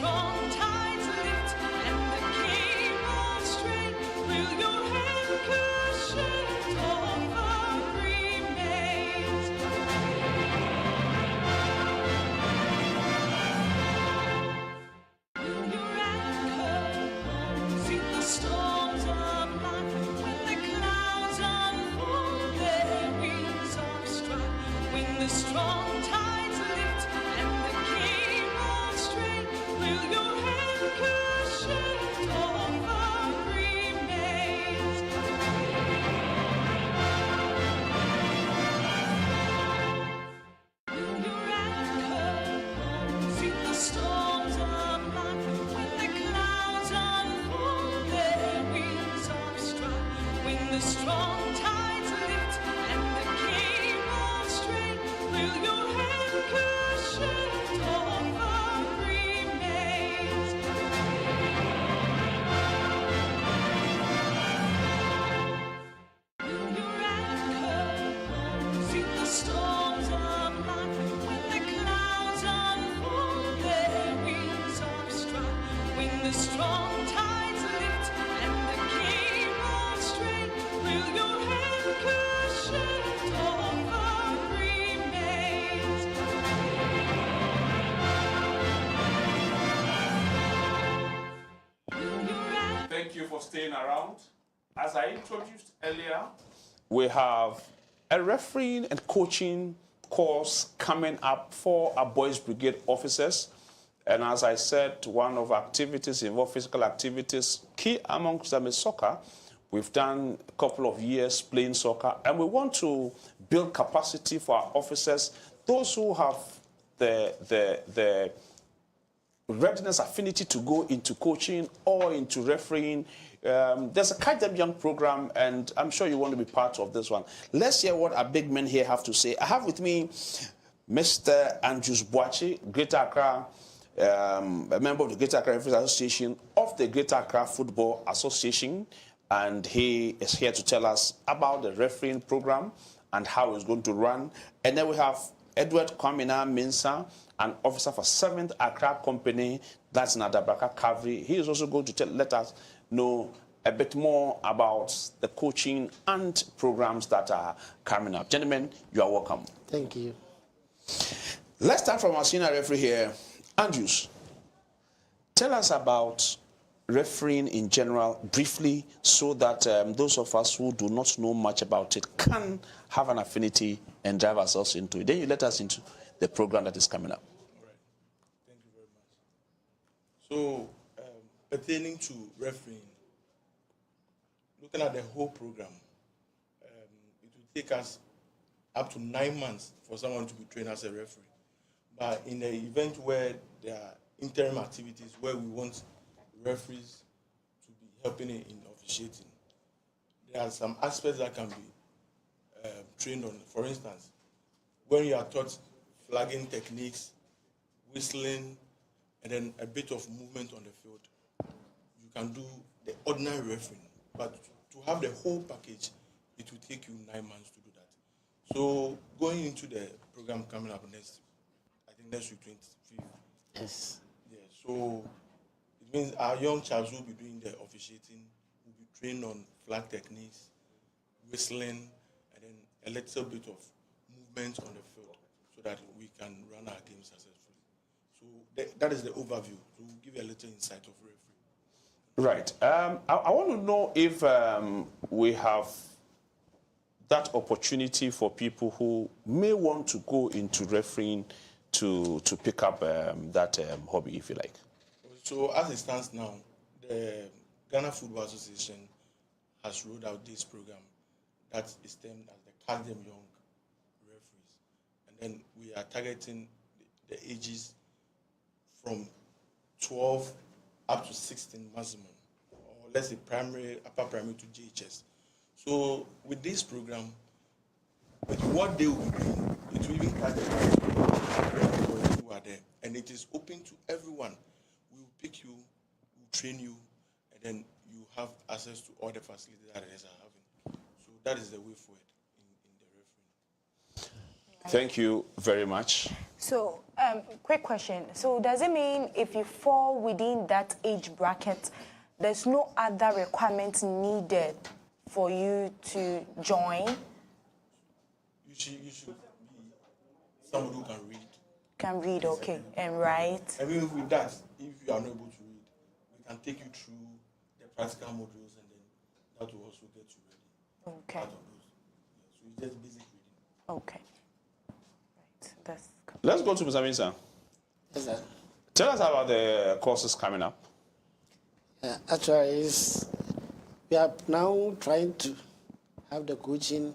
strong tides lift and the cable strain, will your anchor shift over remains? Will your anchor hold? See the storms of life when the clouds unfold, their wings are struck. When the strong tides lift and the cable strain, will your anchor shift over remains? Will your anchor hold? See the storms of life when the clouds unfold, their wings are struck. When the strong tides lift and the cable strain, will your anchor shift over remains? Will your anchor hold? See the storms of life when the clouds unfold, their wings are struck. When the strong tides lift and the cable strain, will your anchor shift over remains? Will your anchor Thank you for staying around. As I introduced earlier, we have a refereeing and coaching course coming up for our Boys Brigade officers. And as I said, one of our activities involve physical activities. Key amongst them is soccer. We've done a couple of years playing soccer, and we want to build capacity for our officers, those who have the readiness, affinity to go into coaching or into refereeing. There's a Catch Them Young program, and I'm sure you want to be part of this one. Let's hear what our big men here have to say. I have with me Mr. Andrews Boachi, Greater Accra, a member of the Greater Accra Referees Association of the Greater Accra Football Association, and he is here to tell us about the refereeing program and how it's going to run. And then we have Edward Kwamina Mensah, an officer for 7th Accra Company, that's in Adabraka Cavalry. He is also going to let us know a bit more about the coaching and programs that are coming up. Gentlemen, you are welcome. Thank you. Let's start from our senior referee here. Andrews, tell us about refereeing in general, briefly, so that those of us who do not know much about it can have an affinity and drive ourselves into it. Then you let us into the program that is coming up. All right. Thank you very much. So, pertaining to refereeing, looking at the whole program, it will take us up to 9 months for someone to be trained as a referee. But in the event where there are interim activities where we want referees to be helping in officiating, there are some aspects that can be trained on. For instance, when you are taught flagging techniques, whistling, and then a bit of movement on the field, you can do the ordinary refereeing. But to have the whole package, it will take you 9 months to do that. So going into the program coming up next week, 25th. Yes. Yeah, so it means our young chaps will be doing the officiating, will be trained on flag techniques, whistling, and then a little bit of movement on the field so that we can run our games successfully. So that is the overview. So we'll give you a little insight of referee. Right. I want to know if we have that opportunity for people who may want to go into refereeing to pick up that hobby, if you like. So as it stands now, the Ghana Football Association has rolled out this program that is termed as the Catch Them Young referees. And then we are targeting the ages from 12 up to 16 maximum, or let's say primary, upper primary to JHS. So with this program, with what they will be doing, it will even touch the employees who are there. And it is open to everyone. We will pick you, we will train you, and then you have access to all the facilities that others are having. So that is the way forward in the refereeing. Thank you very much. So, quick question. So, does it mean if you fall within that age bracket, there's no other requirements needed for you to join? You should be someone who can read. Can read, okay, and write. And even with that, if you are not able to read, we can take you through the practical modules, and then that will also get you ready. Okay. Out of those. Yeah, so it's just basic reading. Okay. Right. That's good. Let's go to Mr. Vincent. Yes, sir. Tell us about the courses coming up. Actually, we are now trying to have the coaching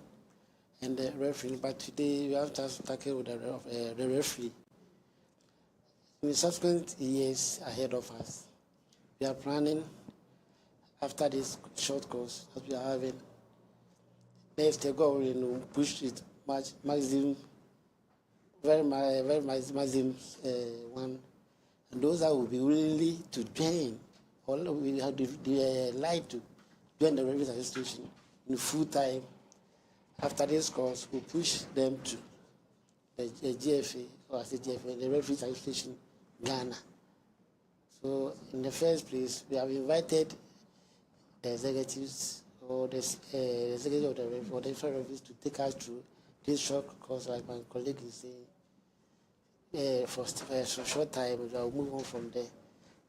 and the referee, but today we have to tackle with the referee. In the subsequent years ahead of us, we are planning after this short course that we are having. Next, they go push it maximum, very maximum one, and those that will be willing to join. All we have the like to join the Referees Association in full time. After this course, we push them to the GFA, or I say GFA, the Referees Association, Ghana. So, in the first place, we have invited the executives or the executive of the referee, or the different referees to take us through this short course, like my colleague is saying, for a short time. We'll move on from there.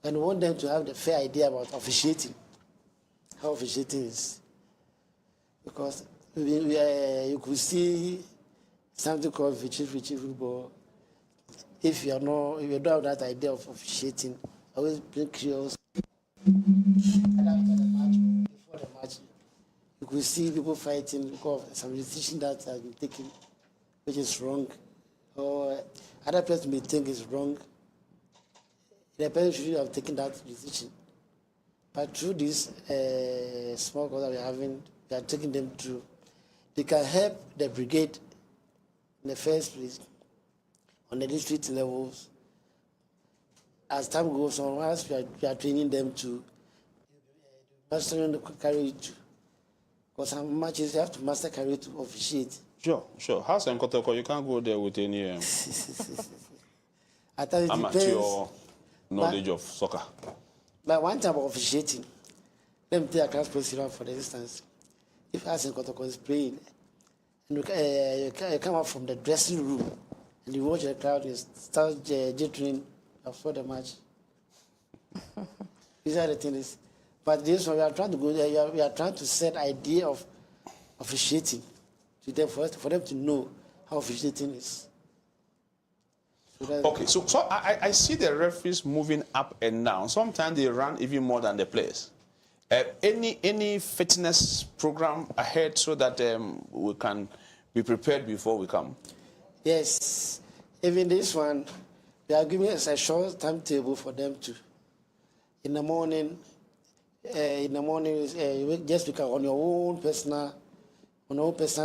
And we want them to have the fair idea about officiating, how officiating is. Because you could see something called Vichy football. If you don't have that idea of officiating, always bring curiosity. And after the match, before the match, you could see people fighting because of some decision that has been taken, which is wrong, or other person may think is wrong. The person should have taken that decision. But through this small course that we are having, we are taking them through. They can help the brigade in the first place on the district levels. As time goes on, once we are training them to mastering the carry to. Because some matches you have to master carry to officiate. Sure. House and Kotoko, you can't go there with any At times it amateur depends. knowledge of soccer. But one time of officiating, let me take a class procedure for instance. If Hassan Kotoko is playing, and you come out from the dressing room, and you watch the crowd, you start jittering after the match. These are the things. But this one, we are trying to go there, we are trying to set idea of officiating to them for them to know how officiating is. Okay, so I see the referees moving up and down. Sometimes they run even more than the players. Any fitness program ahead so that we can be prepared before we come? Yes, even this one, they are giving us a short timetable for them to. In the morning, just because on your own personal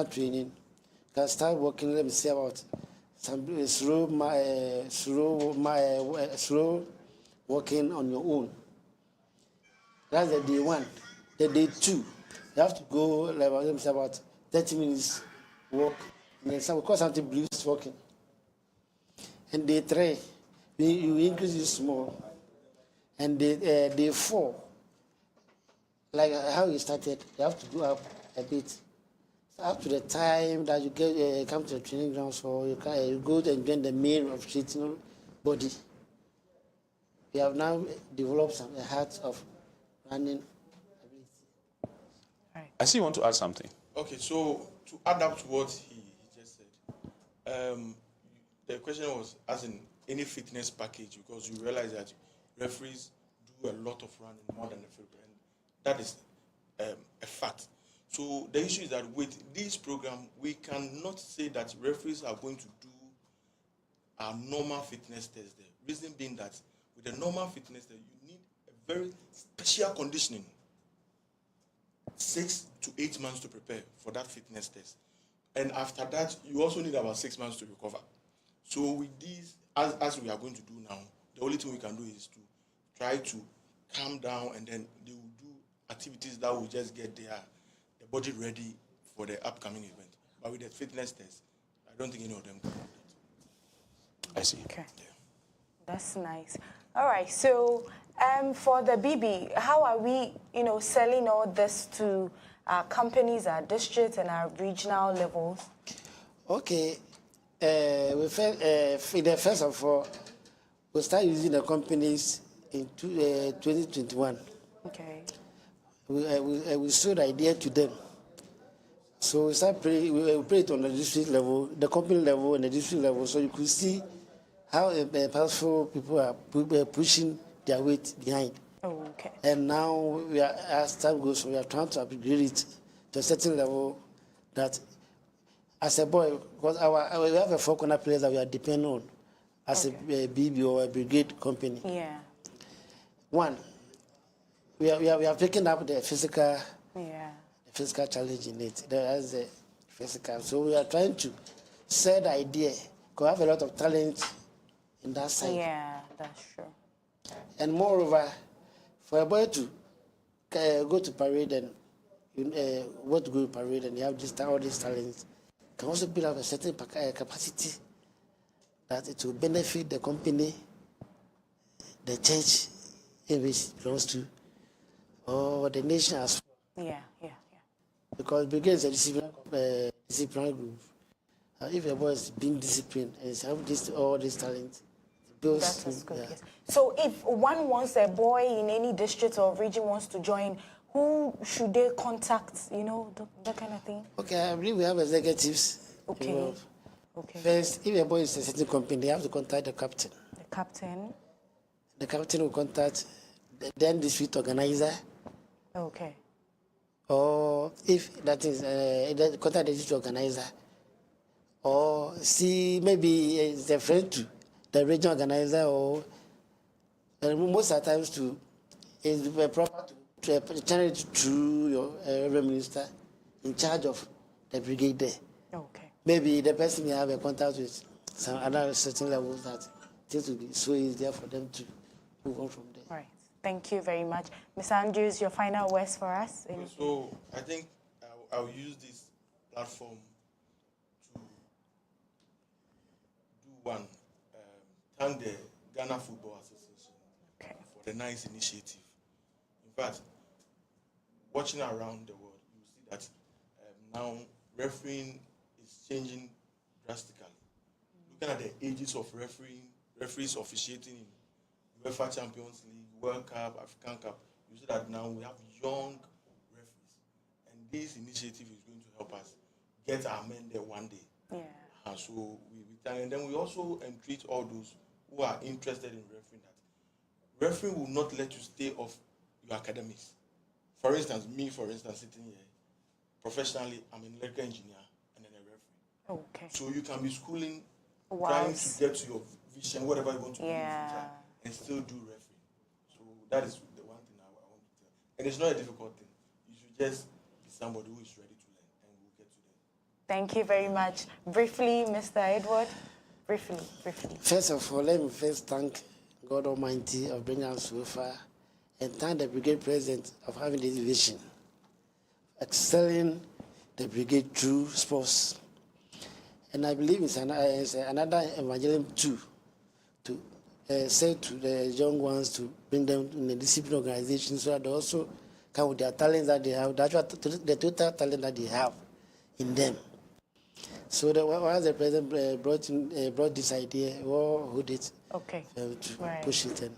training, you can start working. Let me say about some slow working on your own. That's the day one. The day two, you have to go like let me say about 30 minutes walk, and then because something believes walking. And day three, you increase it small. And day four, like how you started, you have to go up a bit. So up to the time that you get come to the training grounds, or you go and join the main of treating body. We have now developed a heart of running ability. I see you want to add something. Okay, so to add up to what he just said, the question was as in any fitness package, because you realize that referees do a lot of running more than the field, and that is a fact. So the issue is that with this program, we cannot say that referees are going to do our normal fitness test there. Reason being that with a normal fitness test, you need a very special conditioning. 6 to 8 months to prepare for that fitness test. And after that, you also need about 6 months to recover. So with these, as we are going to do now, the only thing we can do is to try to calm down, and then they will do activities that will just get the body ready for the upcoming event. But with the fitness test, I don't think any of them can do that. I see. Okay. That's nice. All right. So for the BB, how are we, selling all this to our companies, our districts, and our regional levels? Okay. First of all, we start using the companies in 2021. Okay. We showed the idea to them. So we play it on the district level, the company level, and the district level, so you could see how powerful people are pushing their weight behind. Oh, okay. And now as time goes, we are trying to upgrade it to a certain level that, as a boy, because we have a four-corner players that we are depending on as a BB or a brigade company. Yeah. One, we have taken up the physical challenge in it. That's the physical. So we are trying to sell the idea, because we have a lot of talent in that side. Yeah, that's true. And moreover, for a boy to go to parade and want to go to parade and you have all these talents, can also build up a certain capacity that it will benefit the company, the church in which it belongs to, or the nation as well. Yeah. Because Brigade is a disciplinary group. If a boy is being disciplined and has all these talents, it builds. That's good. Yes. So if one wants a boy in any district or region wants to join, who should they contact? That kind of thing. Okay, I believe we have executives. Okay. First, if a boy is a certain company, they have to contact the captain. The captain. The captain will contact the then district organizer. Okay. Or if that is, contact the district organizer. Or see, maybe it's a friend to the regional organizer, or most of the times it's proper to channel it through your Revenue Minister in charge of the brigade there. Okay. Maybe the person may have a contact with some other certain levels that things will be so easier for them to move on from there. Right. Thank you very much. Mr. Andrews, your final words for us? So I think I'll use this platform to do one. Thank the Ghana Football Association for the nice initiative. In fact, watching around the world, you see that now refereeing is changing drastically. Looking at the ages of referees officiating in UEFA Champions League, World Cup, African Cup, you see that now we have young referees. And this initiative is going to help us get our men there one day. Yeah. So and then we also entreat all those who are interested in refereeing that refereeing will not let you stay off your academics. For instance, sitting here, professionally, I'm an electrical engineer and then a referee. Okay. So you can be schooling, trying to get to your vision, whatever you want to do in the future, and still do refereeing. So that is the one thing I want to tell. And it's not a difficult thing. You should just be somebody who is ready to learn, and we'll get to that. Thank you very much. Briefly, Mr. Edward. Briefly. First of all, let me first thank God Almighty of bringing us so far, and thank the brigade president of having this vision, excelling the brigade through sports. And I believe it's another evangelism too, to say to the young ones to bring them in the discipline organization so that they also come with their talents that they have, the total talent that they have in them. So once the president brought this idea, we all hold it to push it.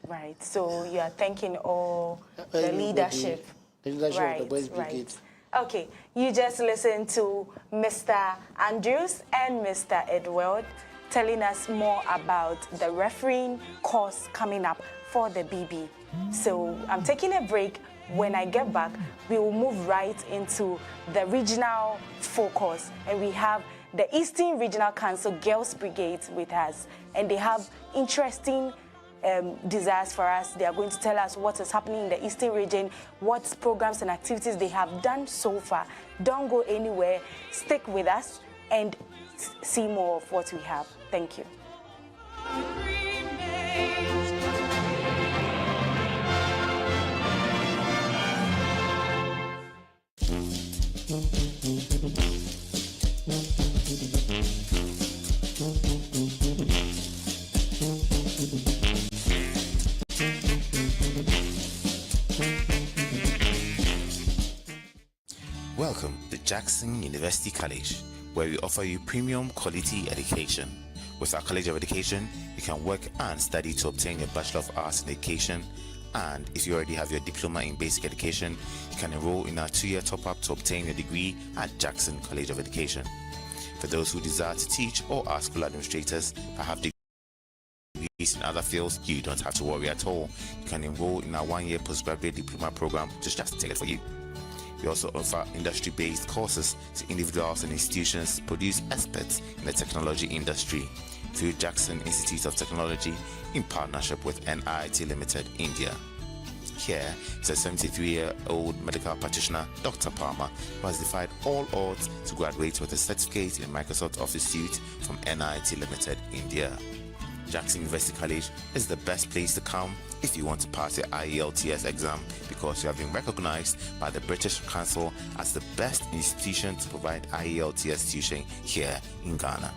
Right. So you are thanking all the leadership. The leadership of the Boys Brigade. Okay. You just listened to Mr. Andrews and Mr. Edward telling us more about the refereeing course coming up for the BB. So I'm taking a break. When I get back, we will move right into the regional focus. And we have the Eastern Regional Council Girls Brigade with us. And they have interesting desires for us. They are going to tell us what is happening in the Eastern region, what programs and activities they have done so far. Don't go anywhere. Stick with us and see more of what we have. Thank you. Remains. Welcome to Jackson University College, where we offer you premium quality education. With our College of Education, you can work and study to obtain your Bachelor of Arts in Education. And if you already have your diploma in basic education, you can enroll in our 2-year top-up to obtain your degree at Jackson College of Education. For those who desire to teach or are school administrators that have degrees in other fields, you don't have to worry at all. You can enroll in our 1-year postgraduate diploma program, which is just tailored for you. We also offer industry-based courses to individuals and institutions to produce experts in the technology industry through Jackson Institute of Technology in partnership with NIT Limited, India. Here is a 73-year-old medical practitioner, Dr. Palmer, who has defied all odds to graduate with a certificate in Microsoft Office Suite from NIT Limited, India. Jackson University College is the best place to come if you want to pass your IELTS exam, because you have been recognized by the British Council as the best institution to provide IELTS tuition here in Ghana.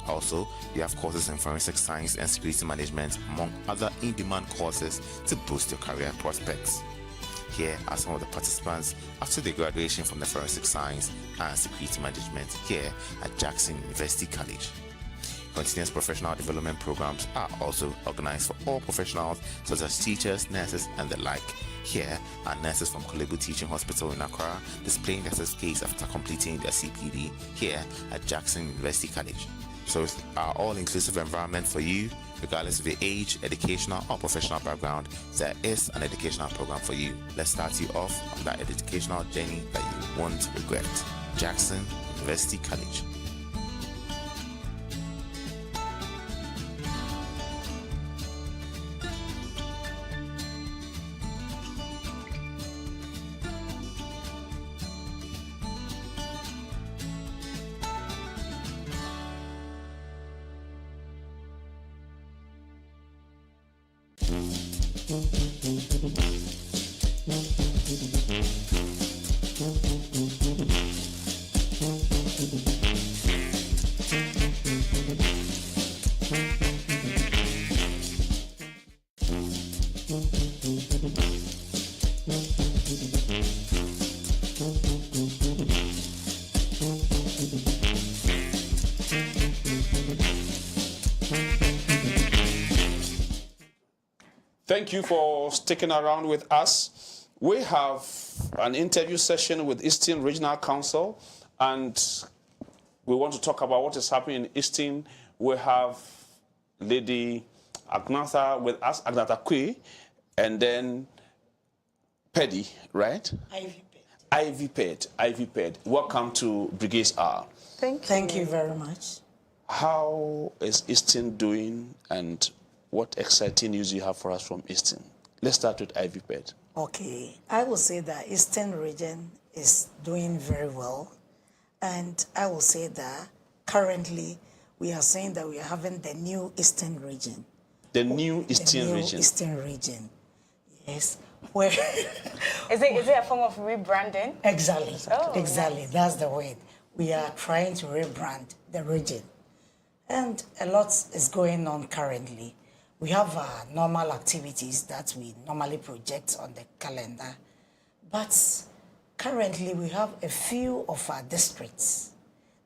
Also, we have courses in forensic science and security management, among other in-demand courses to boost your career prospects. Here are some of the participants after their graduation from the forensic science and security management here at Jackson University College. Continuous professional development programs are also organized for all professionals such as teachers, nurses, and the like. Here are nurses from Kolebu Teaching Hospital in Accra displaying their certificates after completing their CPD here at Jackson University College. So it's our all-inclusive environment for you, regardless of your age, educational, or professional background. There is an educational program for you. Let's start you off on that educational journey that you won't regret. Jackson University College. Thank you for sticking around with us. We have an interview session with Eastern Regional Council, and we want to talk about what is happening in Eastern. We have Lady Agnatha with us, Agnatha Kwe, and then Paddy, right? Ivy Ped. Welcome to Brigades Hour. Thank you very much. How is Eastern doing, and what exciting news you have for us from Eastern? Let's start with Ivy Ped. Okay, I will say that Eastern region is doing very well. And I will say that currently we are saying that we are having the new Eastern region. The new Eastern the new region. Eastern region, yes. Where Is it a form of rebranding? Exactly, Oh, exactly. nice. That's the word. We are trying to rebrand the region. And a lot is going on currently. We have normal activities that we normally project on the calendar. But currently we have a few of our districts.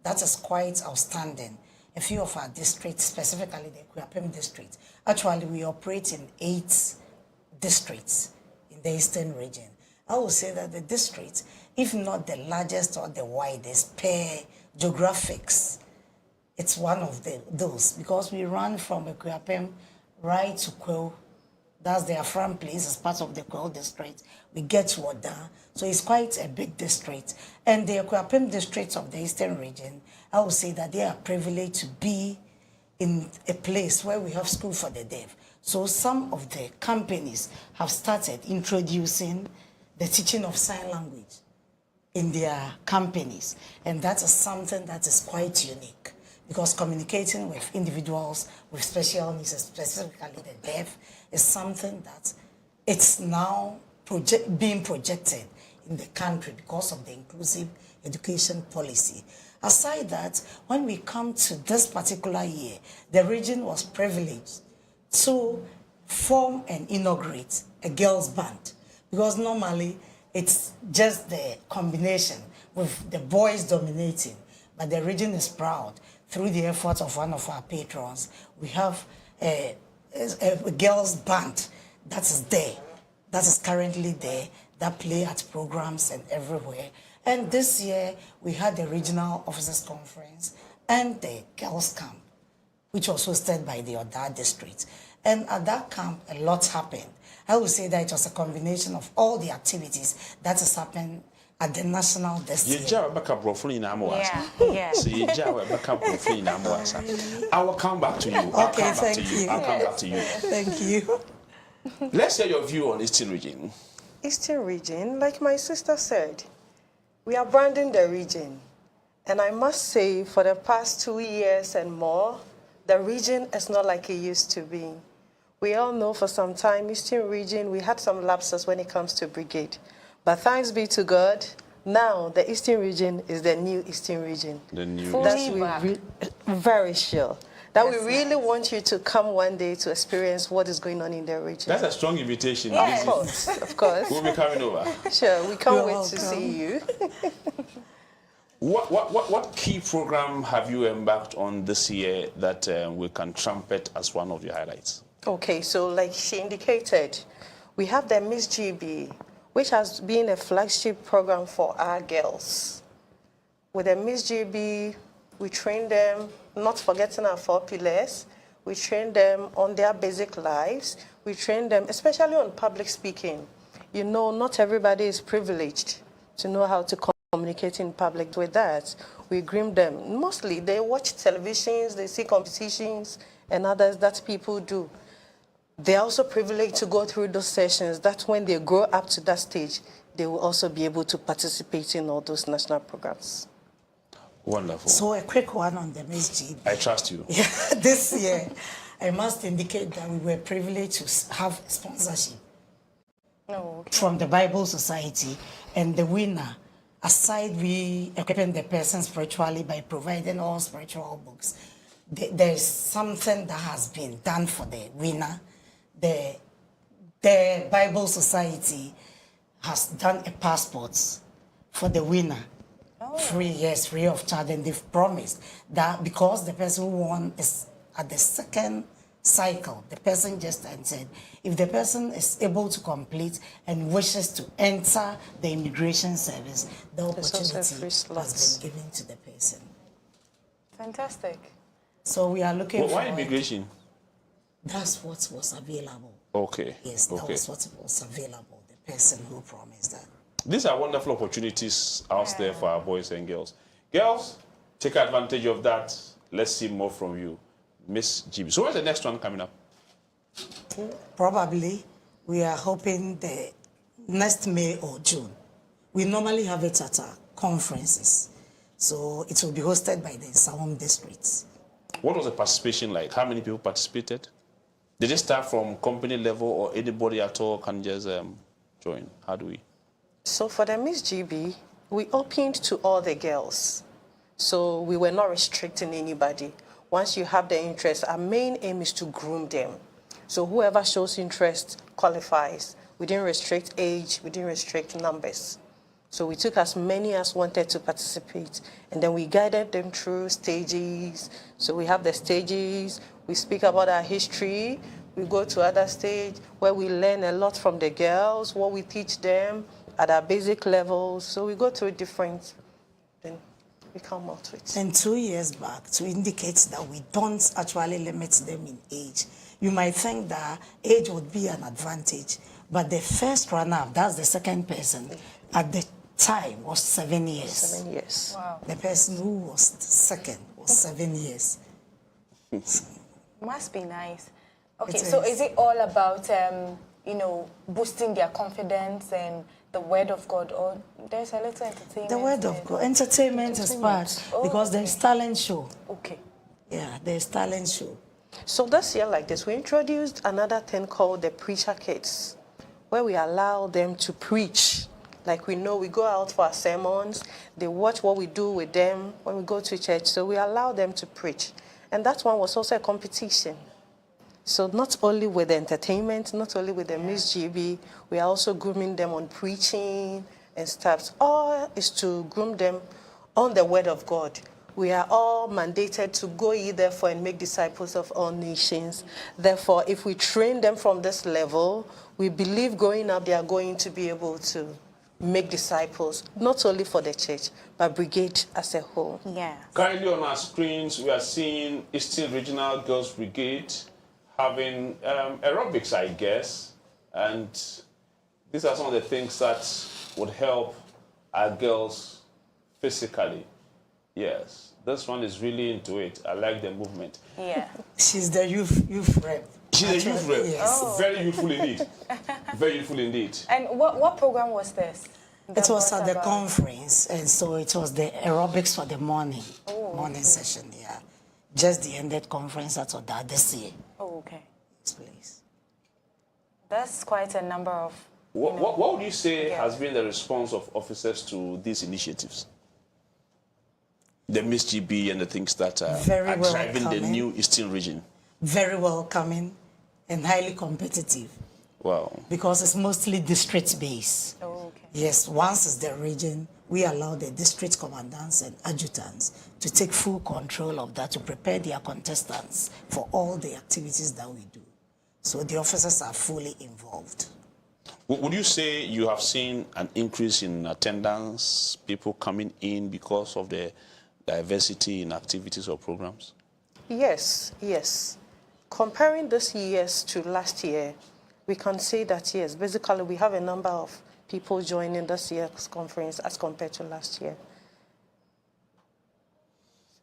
That is quite outstanding. A few of our districts, specifically the Kwapem district. Actually, we operate in 8 districts in the Eastern region. I would say that the district, if not the largest or the widest per geographics, it's one of those, because we run from Kwapem right to Kwel. That's their front place as part of the Kwel district. We get to Oda, so it's quite a big district. And the Kwapem districts of the Eastern region, I would say that they are privileged to be in a place where we have school for the deaf. So some of the companies have started introducing the teaching of sign language in their companies. And that is something that is quite unique, because communicating with individuals with special needs, specifically the deaf, is something that it's now being projected in the country because of the inclusive education policy. Aside that, when we come to this particular year, the region was privileged to form and inaugurate a girls' band, because normally it's just the combination. with the boys dominating, but the region is proud. Through the efforts of one of our patrons, we have a girls band that is there, that is currently there, that play at programs and everywhere. And this year, we had the Regional Officers Conference and the girls camp, which was hosted by the Oda district. And at that camp, a lot happened. I would say that it was a combination of all the activities that has happened at the national district. Yeah, yeah. So I will come back to you. Okay, thank you. I'll come back to you. Thank you. Let's hear your view on Eastern Region. Eastern region, like my sister said, we are branding the region. And I must say, for the past 2 years and more, the region is not like it used to be. We all know for some time, Eastern region, we had some lapses when it comes to brigade. But thanks be to God, now the Eastern region is the new Eastern region. The new That's very sure. That we really want you to come one day to experience what is going on in the region. That's a strong invitation. Of course, of course. We'll be coming over. Sure, we can't You're wait welcome. to see you. What key program have you embarked on this year that we can trumpet as one of your highlights? Okay, so like she indicated, we have the Miss GB, which has been a flagship program for our girls. With the Miss GB, we train them, not forgetting our 4 pillars. We train them on their basic lives. We train them, especially on public speaking. You know, not everybody is privileged to know how to communicate in public. With that, we groom them. Mostly, they watch televisions, they see competitions and others that people do. They're also privileged to go through those sessions. That's when they grow up to that stage, they will also be able to participate in all those national programs. Wonderful. So a quick one on the MSG. I trust you. Yeah, this year, I must indicate that we were privileged to have sponsorship from the Bible Society, and the winner, aside we equipping the person spiritually by providing all spiritual books, there's something that has been done for the winner. The Bible Society has done a passport for the winner. Free of charge, and they've promised that because the person who won is at the second cycle, the person just entered. If the person is able to complete and wishes to enter the immigration service, the opportunity has been given to the person. Fantastic. So we are looking for... Why immigration? That's what was available. Okay. Yes, that was what was available, the person who promised that. These are wonderful opportunities out there for our boys and girls. Girls, take advantage of that. Let's see more from you, Miss GB. So where's the next one coming up? Probably, we are hoping the next May or June. We normally have it at our conferences. So it will be hosted by the Salom districts. What was the participation like? How many people participated? Did it start from company level or anybody at all can just join? How do we? So for the Miss GB, we opened to all the girls. So we were not restricting anybody. Once you have the interest, our main aim is to groom them. So whoever shows interest qualifies. We didn't restrict age, we didn't restrict numbers. So we took as many as wanted to participate, and then we guided them through stages. So we have the stages, we speak about our history, we go to other stage where we learn a lot from the girls, what we teach them at our basic levels. So we go through different, then we come out with. And 2 years back, to indicate that we don't actually limit them in age. You might think that age would be an advantage, but the first runner-up, that's the second person, at the time was 7 years. 7 years. Wow. The person who was second was 7 years. Must be nice. Okay, It so is. is it all about, boosting their confidence and the word of God, or there's a little entertainment? The word of God. Entertainment is part, because there's talent show. Okay. Yeah, there's talent show. So this year like this, we introduced another thing called the Preacher Kids, where we allow them to preach. Like we know, we go out for our sermons, they watch what we do with them when we go to church, so we allow them to preach. And that one was also a competition. So not only with the entertainment, not only with the Miss GB, we are also grooming them on preaching and staffs. All is to groom them on the word of God. We are all mandated to go ye therefore and make disciples of all nations. Therefore, if we train them from this level, we believe growing up they are going to be able to make disciples, not only for the church, but Brigade as a whole. Yes. Currently on our screens, we are seeing Eastern Regional Girls Brigade having aerobics, I guess. And these are some of the things that would help our girls physically. Yes, this one is really into it. I like the movement. Yeah. She's the youth rep. She's a youth rep. Yes. Oh. Very youthful indeed. Very youthful indeed. And what program was this? It was at the about- conference, and so it was the aerobics for the morning session, yeah. Just the ended conference at Oda this year. Oh, okay. This place. That's quite a number of. What would you say Yeah. has been the response of officers to these initiatives? The Miss GB and the things that Very are driving the welcoming. new Eastern region. Very welcoming and highly competitive Wow. because it's mostly district-based. Oh, okay. Yes, once it's the region, we allow the district commandants and adjutants to take full control of that to prepare their contestants for all the activities that we do. So the officers are fully involved. Would you say you have seen an increase in attendance, people coming in because of the diversity in activities or programs? Yes, yes. Comparing this years to last year, we can say that yes, basically we have a number of people joining this year's conference as compared to last year.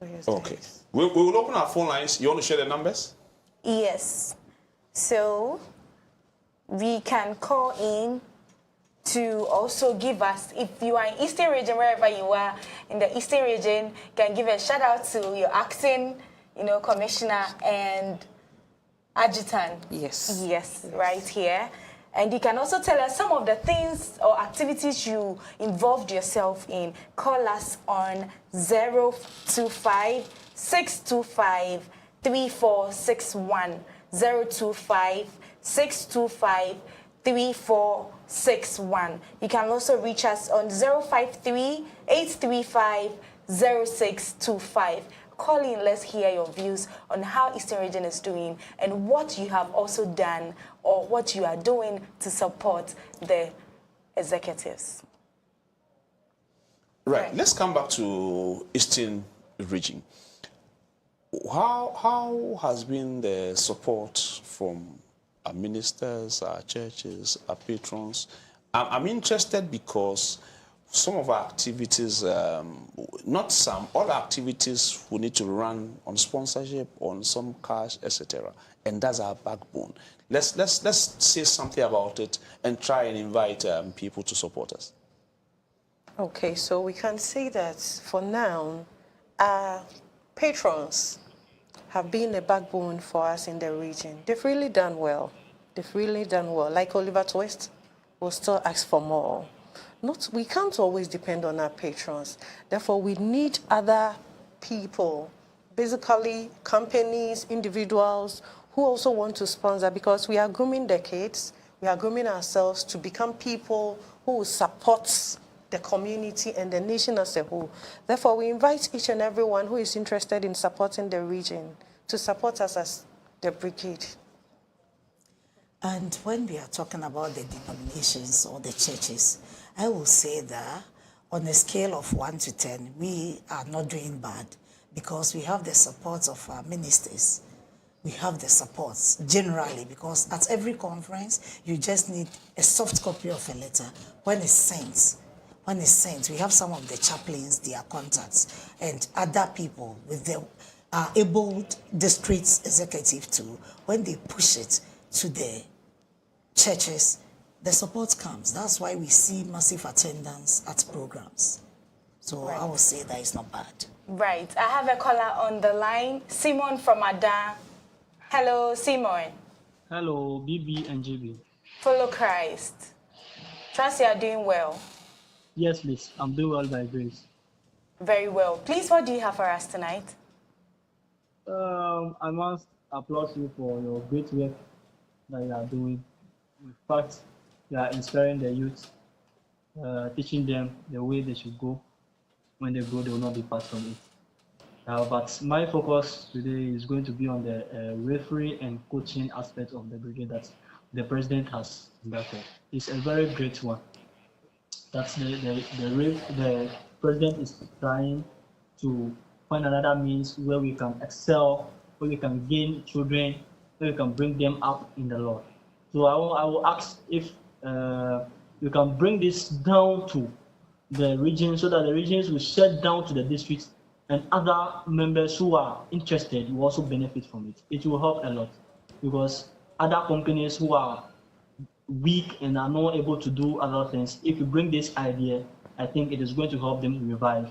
So yes, Okay. We will open our phone lines. You want to share the numbers? Yes. So we can call in to also give us, if you are in Eastern region, wherever you are in the Eastern region, can give a shout out to your acting, commissioner and adjutant. Yes. Yes, right here. And you can also tell us some of the things or activities you involved yourself in. Call us on 025 625 3461. 025 625 3461. You can also reach us on 053 835 0625. Call in, let's hear your views on how Eastern Region is doing and what you have also done or what you are doing to support the executives. Right. Let's come back to Eastern Region. How has been the support from our ministers, our churches, our patrons? I'm interested because some of our activities, not some, all our activities we need to run on sponsorship, on some cash, etc. And that's our backbone. Let's say something about it and try and invite people to support us. Okay, so we can say that for now, our patrons have been a backbone for us in the region. They've really done well. They've really done well. Like Oliver Twist will still ask for more. We can't always depend on our patrons. Therefore, we need other people, basically companies, individuals who also want to sponsor, because we are grooming the kids. We are grooming ourselves to become people who will support the community and the nation as a whole. Therefore, we invite each and everyone who is interested in supporting the region to support us as the brigade. And when we are talking about the denominations or the churches, I will say that on a scale of 1 to 10, we are not doing bad because we have the support of our ministers. We have the supports generally because at every conference, you just need a soft copy of a letter. When it's sent, we have some of the chaplains, their contacts, and other people with the able district executive too. When they push it to the churches, the support comes. That's why we see massive attendance at programs. So I will say that it's not bad. Right. I have a caller on the line, Simon from Ada. Hello, Simon. Hello, BB and GB. Follow Christ. Trust you are doing well. Yes, please. I'm doing well by grace. Very well. Please, what do you have for us tonight? I must applaud you for your great work that you are doing. In fact, you are inspiring the youth teaching them the way they should go. When they grow, they will not be part from it. But my focus today is going to be on the referee and coaching aspect of the brigade that the president has conducted. It's a very great one. That's the president is trying to find another means where we can excel, where we can gain children, where we can bring them up in the Lord. So I will ask if you can bring this down to the region so that the regions will shut down to the districts and other members who are interested will also benefit from it. It will help a lot because other companies who are weak and are not able to do other things, if you bring this idea, I think it is going to help them revive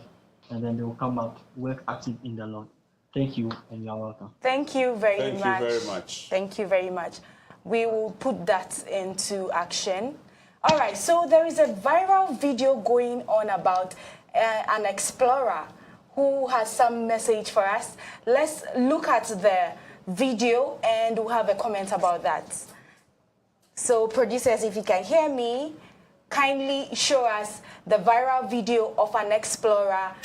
and then they will come up, work active in the Lord. Thank you and you are welcome. Thank you very much. Thank you very much. Thank you very much. We will put that into action. All right, so there is a viral video going on about an explorer who has some message for us. Let's look at the video and we'll have a comment about that. So producers, if you can hear me, kindly show us the viral video of an explorer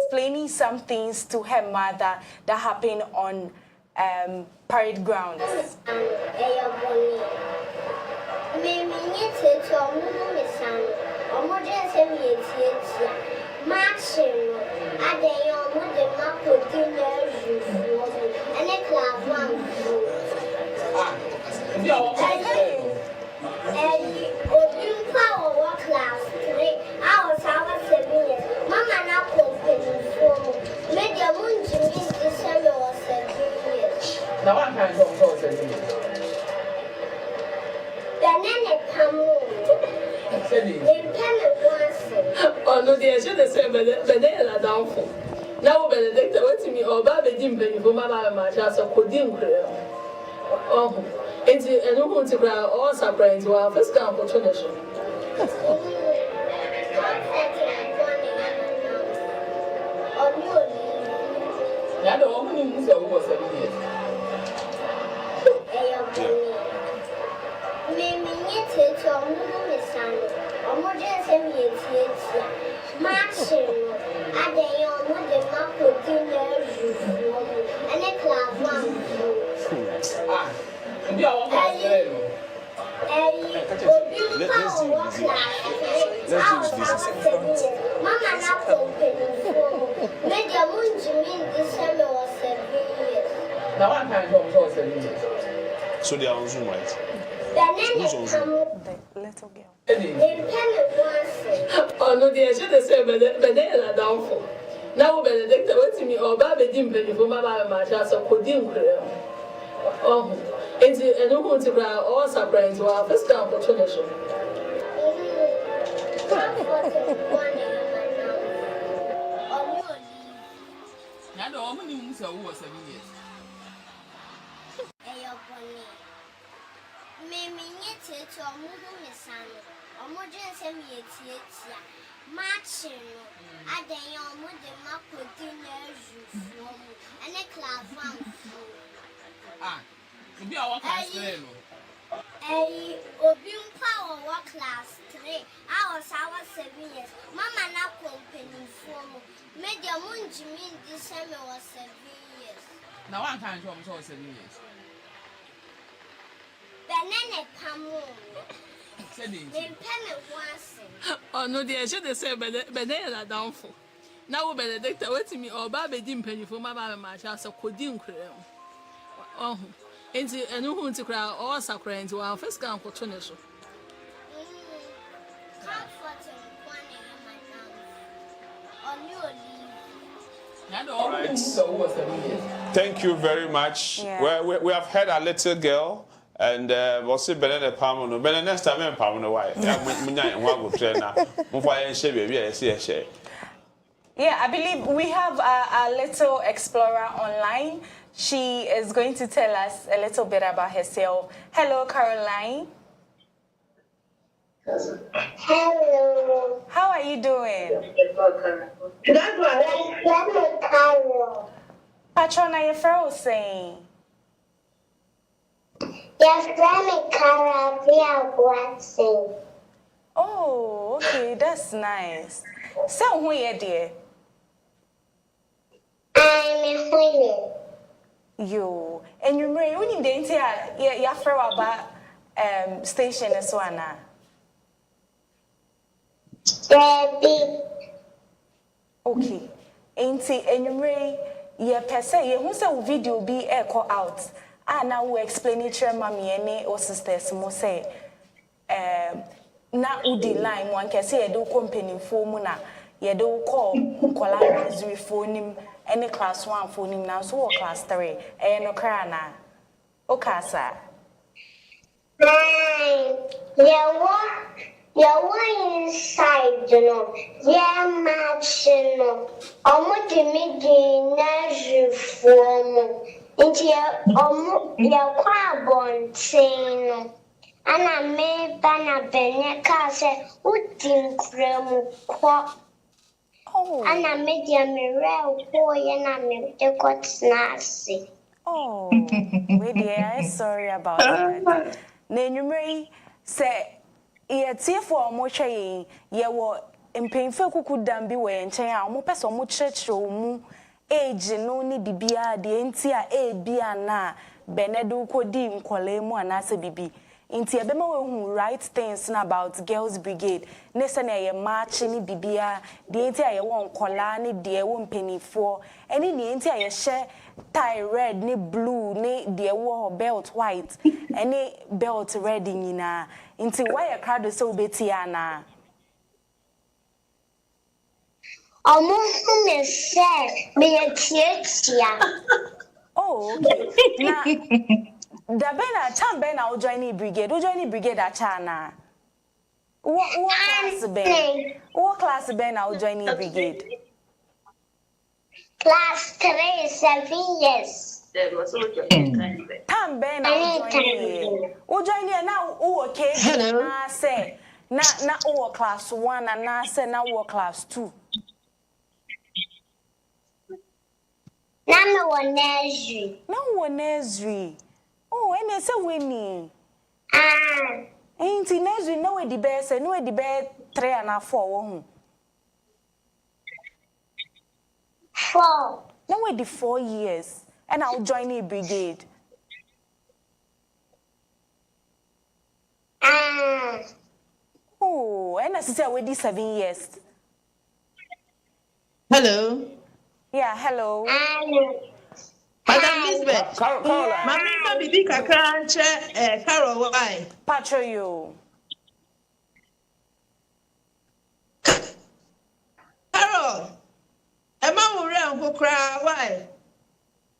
explaining some things to her mother that happened on parade grounds. Oh no, they should have said, but they are downfall. Now, Benedict, what to me, or Baby Dimpen, for my matches of Codim. Oh, and who want to cry all surprise to our first camp for tradition. I don't know who was 7 years. So they are on Zoom, right? Who's on Zoom? The little girl. Oh no, they should have said, but they are downfall. Now, Benedict, what to me, or Baby Dimpen, for my matches of Codim. Oh, and who want to cry all surprise to our first camp for tradition. I don't know who was 7 years. Class 3. I was 7 years. Mama na company for me. Made your moon Jimmy December was 7 years. Now one time from 7 years. Banana Pamu. Said it. Oh no, they should have said, but they are downfall. Now Benedict, what to me, or Baby Dimpen for my matches of Codim. Oh, and who want to cry all surprise to our first camp for tradition. All right. Thank you very much. Yeah. We have had a little girl, and we'll see Benedict Palmer. But next time, I'm Palmer. Why? Yeah, I believe we have a little explorer online. She is going to tell us a little bit about herself. Hello, Caroline. Hello. How are you doing? Patrona, your friend saying. Yes, let me Carol. Oh, okay, that's nice. So who you dear? I'm a Yo, and you may when you didn't hear ya for about station as one. baby. Okay. Ain't and you may ye per se ye who say video be echo out. Ah now we explain it to mommy any or sisters mo say na udi line one can say do company phone na ye do call nkola nursery phone him any class 1 phone him now so class 3 no cry na okay sir You're inside, you know. Yeah, match, you know. I'm going form. Into your carbon chain. And I made Banna Beneca say, who think Cremo quack? oh And I made your mirror boy and I made the got snazzy. oh we dear sorry about that na enwumre say ye tie for mo hwe ye wo mpemfe kuku dam bi we nchen a mo pese mo kyerɛkyerɛ mu age no ni bibia de enti a bia na benedu kodi nkole mu anase bibi inti ebema we hu right things na about girls brigade ne se na ye march ni bibia de enti a ye won kola ni de wo mpenifo eni ne enti a ye hye tie red ni blue ni de wo belt white eni belt red nyina inti why ye crowd so beti ana Me say, me a teacher. oh okay na da bena time bena o join brigade achana what class ben na o join brigade Class 3, 7 years. time ben na o join na o okay na say na o class 1 na say na o class 2 Na me wɔ nursery. na o nursery oh ene say we ni enti nursery na we di be say no we di be 3 and 4 wo hu 4. na we di 4 years and I'll join the brigade oh and I say we di 7 years Hello. yeah hello Madam Elizabeth. Caroline. Mami ma bibi kakra nche Carol why? patro you Carol. Emma wo re anko kra why?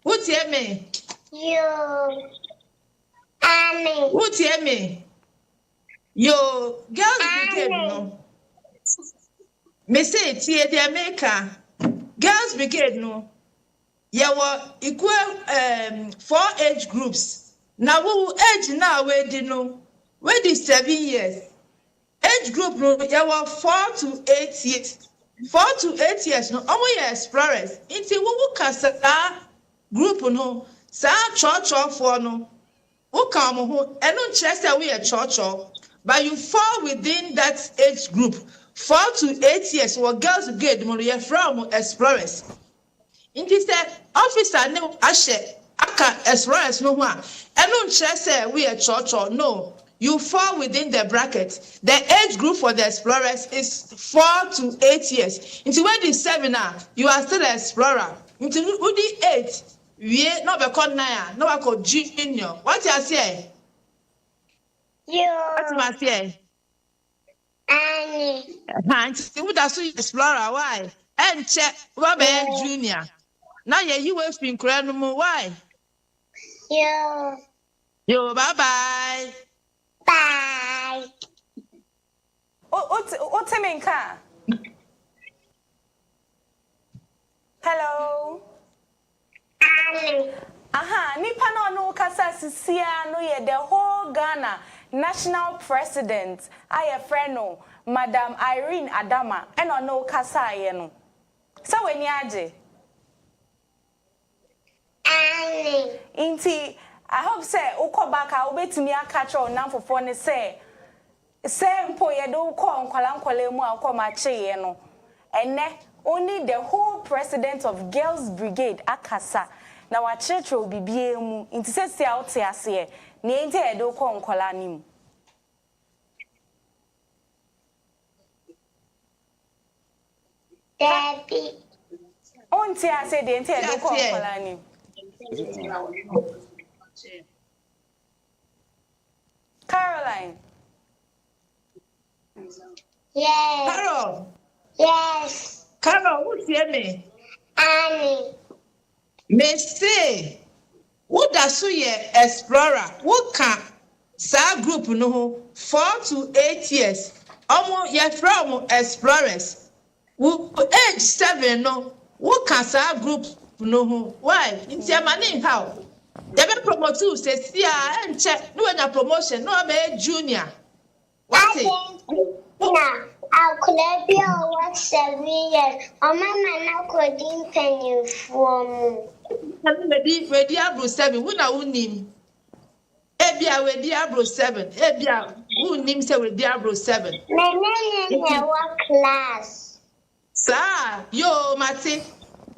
Wutie me. You. Annie. Wutie me. Yo, girls brigade no. Me say tie de America. Girls brigade no. There were equal 4 age groups. Now we age now we no. We di 7 years. Age group no there were 4 to 8 years. 4 to 8 years no omo ye explorers. Inti wo ka sa group no sa church for no. Wo ka mo ho eno nkyere say we church but you fall within that age group. 4 to 8 years were girls brigade mo ye from explorers. Inti say officer ne ahye aka explorers no ho a eno nkyere say we church no. You fall within the bracket. The age group for the explorers is 4 to 8 years. Until when the 7 you are still an explorer. Until the 8, we no be called 9, no be called junior. What you say? You. What you say? Annie. Until who does explorer? Why? And check what be junior. Now you will think incredible. Why? You. Yo, bye bye. Bye. What's the main car? Hello. Annie. Aha, nipa no kasa sisia no ye the whole Ghana national president aye friend no Madam Irene Adama eno no kasa ye no. So weni age? Annie. Inti I hope say uko baka ubetumi aka cho namfofo ne say Sempo ye do ko nkwala mu akoma cheye no. Ene only the whole president of Girls Brigade akasa na wa church obibie mu nti sesi a wote ase ne enti e do ko nkwala nim. Daddy. Onti ase de enti e do ko nkwala nim. Caroline. Yes. Carol. Yes. Carol, who's here me? Annie. Me say, who does you explorer? Who can sa group no 4 to 8 years? You're from explorers. Who age 7 no? Who can sa group no? Why? It's your money how? They be promote you say see and check no na promotion no be junior. What it? Nah, I could be over 7 years. Oh, my man, I couldn't pay you for me. Ready abro 7. Who na unim? Ebia ready abro 7. Ebia who nim say ready abro 7. My name is our class. Sir, yo, Mati.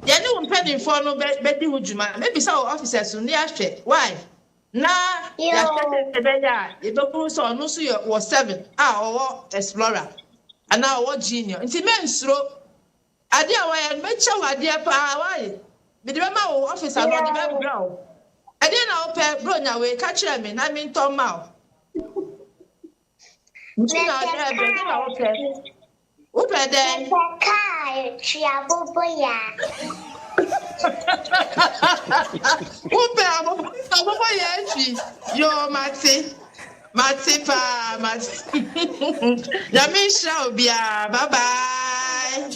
You know, penny for no baby would you man. Maybe some officers soon near straight. Why? Nah, you don't so no so you was 7. Or explorer. And now what junior. It's immense slow. Idea why I met you idea pa why. But remember officer not the background. I didn't know pay bro now we catch me. I mean Tom Mao. Who pay then? Yo, Mati. Mati pa, Mati. Yamisha Obia. Bye bye.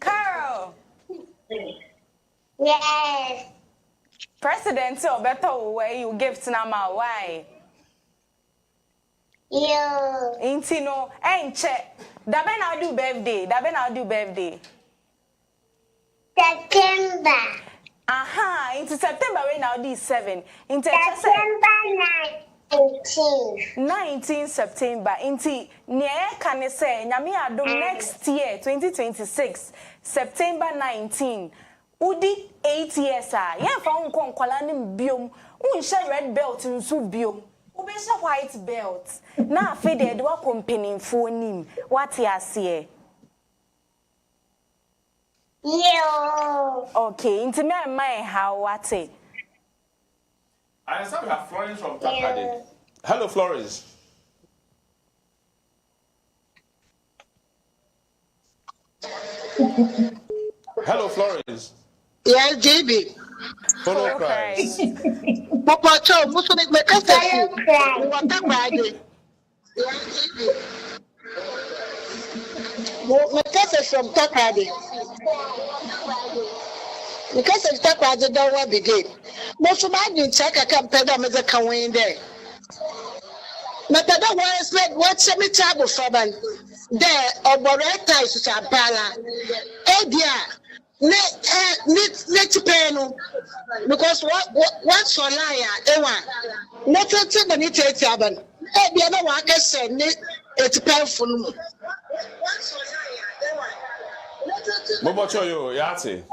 Carol. Yes. President or better way you gift nama why? You. Intino, enche. Dabe na do birthday. Dabe na do birthday. September. Aha, into September we now do 7. Into September 19 September. Into nye can say nyami adom next year 2026 September 19. Udi 8 years ah. Yen fa unko nkwala nim biom. Unhye red belt nso biom. Ubesha white belt. Na afi de do company fo nim. What ase? Yo. Okay, into me my how what it? I understand we have Florence from Takade. Hello, Florence. Hello, Florence. Yes, JB. Follow Christ. Papa Chow, what's on it? My cousin. What a Friday. Yes, JB. My cousin from Takade. My cousin Takade don't want to begin. Most of my new check, I can't pay them as a coin there. But I don't want to spend what semi trouble for them. There, or what ties to Sampala. Eh, dear. Let's pay no because what's for liar, Ewa? Not until the need to happen. Eh, the other one can send it's painful. Bobo Choyo, Yati.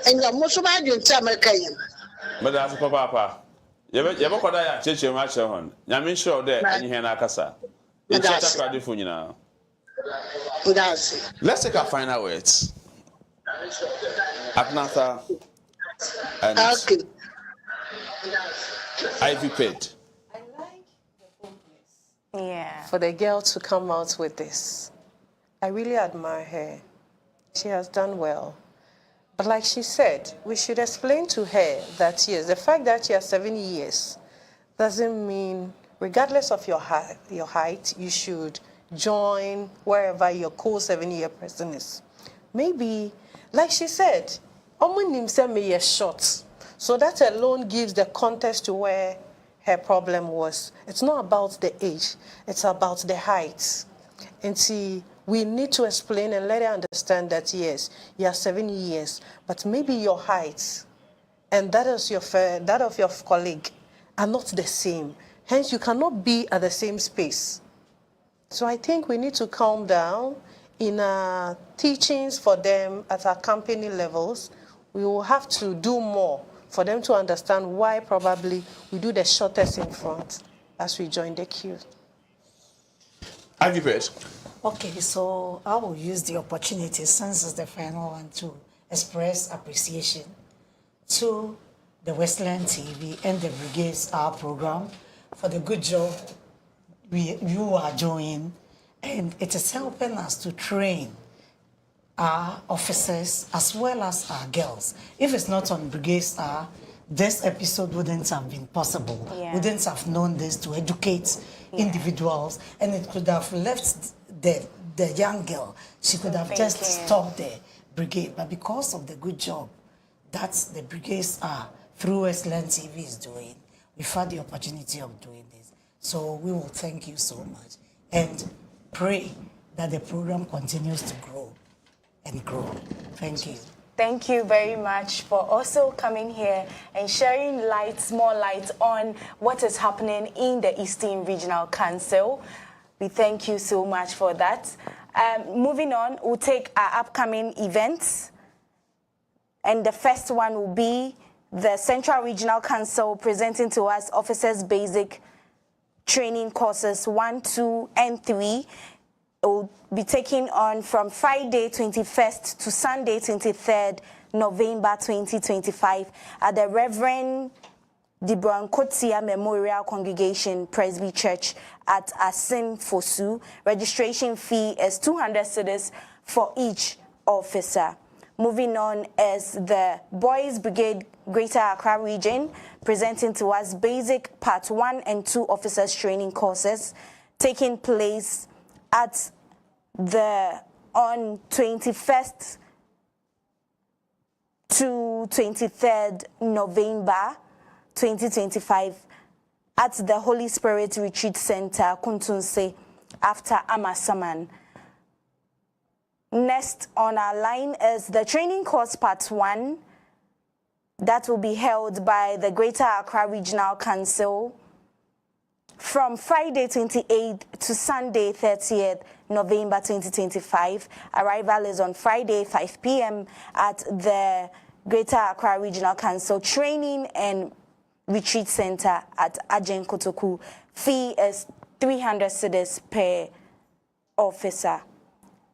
And your most of my American. But that's Papa. You ever call that church your match on? Yamin sure there and you hear Nakasa. It's just a for you now. Let's take our final words. Agnatha and Ivy Pate. Yeah. For the girl to come out with this, I really admire her. She has done well. But like she said, we should explain to her that yes, the fact that you are 7 years doesn't mean, regardless of your height, you should join wherever your core 7-year person is. Maybe, like she said, me short. So that alone gives the context to where her problem was. It's not about the age, it's about the height. And see, we need to explain and let her understand that yes, you are 7 years, but maybe your height and that of your colleague are not the same. Hence, you cannot be at the same space. So I think we need to calm down in our teachings for them at our company levels. We will have to do more for them to understand why probably we do the shortest in front as we join the queue. Okay, so I will use the opportunity, since it's the final one, to express appreciation to the Westland TV and the Brigades Hour program for the good job you are doing, and it is helping us to train our officers as well as our girls. If it's not on Brigades Hour, this episode wouldn't have been possible. Yeah. Wouldn't have known this to educate individuals, and it could have left the young girl. She could have just stopped the brigade, but because of the good job that the Brigades Hour through Westland TV is doing, we've had the opportunity of doing this. So we will thank you so much and pray that the program continues to grow and grow. Thank you. Thank you very much for also coming here and sharing more light on what is happening in the Eastern Regional Council. We thank you so much for that. Moving on, we'll take our upcoming events. And the first one will be the Central Regional Council presenting to us Officers Basic Training Courses 1, 2, and 3. It will be taken on from Friday 21st to Sunday 23rd November 2025 at the Reverend Dibron Kotia Memorial Congregation Presby Church at Asin Fosu. Registration fee is 200 cedis for each officer. Moving on is the Boys Brigade Greater Accra Region presenting to us Basic Part 1 and 2 Officers Training Courses taking place at on 21st to 23rd November 2025 at the Holy Spirit Retreat Center, Kuntunse, after Amasaman. Next on our line is the Training Course Part 1 that will be held by the Greater Accra Regional Council from Friday 28th to Sunday 30th November 2025. Arrival is on Friday 5 p.m. at the Greater Accra Regional Council Training and Retreat Center at Ajen Kotoku. Fee is 300 cedis per officer.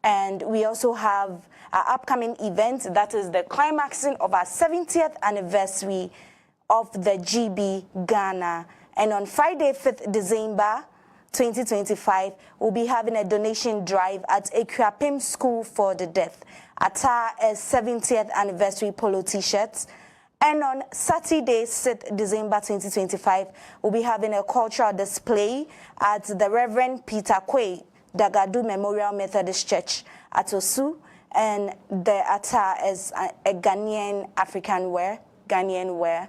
And we also have our upcoming event, that is the climaxing of our 70th anniversary of the GB Ghana. And on Friday, 5th December 2025, we'll be having a donation drive at Equiapim School for the Deaf. Attire is 70th anniversary polo t-shirts. And on Saturday, 6th December 2025, we'll be having a cultural display at the Reverend Peter Quay Dagadu Memorial Methodist Church at Osu. And the attire is a Ghanaian African wear, Ghanaian wear.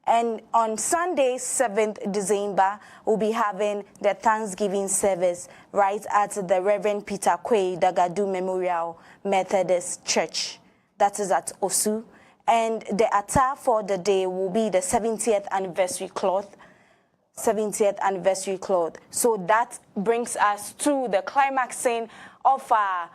And on Sunday, 7th December, we'll be having the Thanksgiving service right at the Reverend Peter Quay Dagadu Memorial Methodist Church. That is at Osu. And the attire for the day will be the 70th anniversary cloth. 70th anniversary cloth. So that brings us to the climaxing of our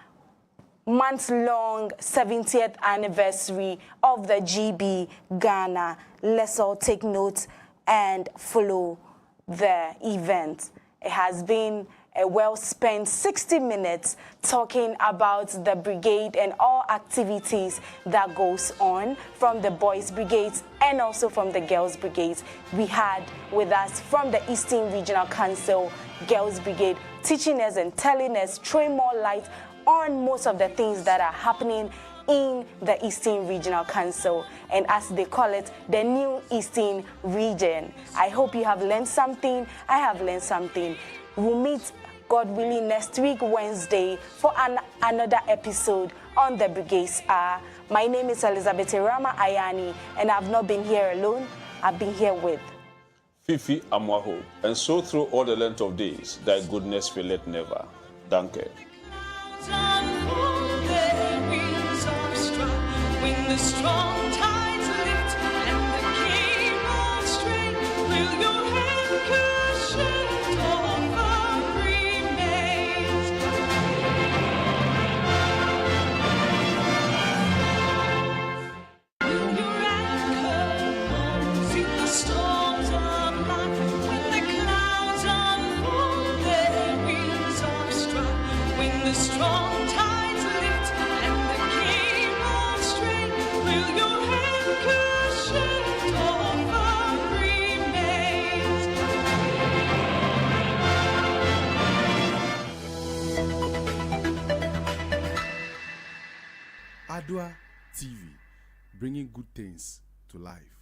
month-long 70th anniversary of the GB Ghana. Let's all take note and follow the event. It has been a well-spent 60 minutes talking about the brigade and all activities that goes on from the boys' brigades and also from the girls' brigades. We had with us from the Eastern Regional Council Girls' Brigade teaching us and telling us, throwing more light on most of the things that are happening in the Eastern Regional Council, and as they call it, the new Eastern Region. I hope you have learned something. I have learned something. We'll meet, God willing, next week, Wednesday, for another episode on the Brigades Hour. My name is Elizabeth Rama Ayani, and I've not been here alone. I've been here with Fifi Amwaho, and so through all the length of days, thy goodness will let never. Danke. When the strong tides Will your anchor shift over remains? Will your anchor see the storms of life when the clouds unfold, their wheels are struck, when the strong tides lift and the cables strain? Will your anchor shift over remains? Adua TV, bringing good things to life.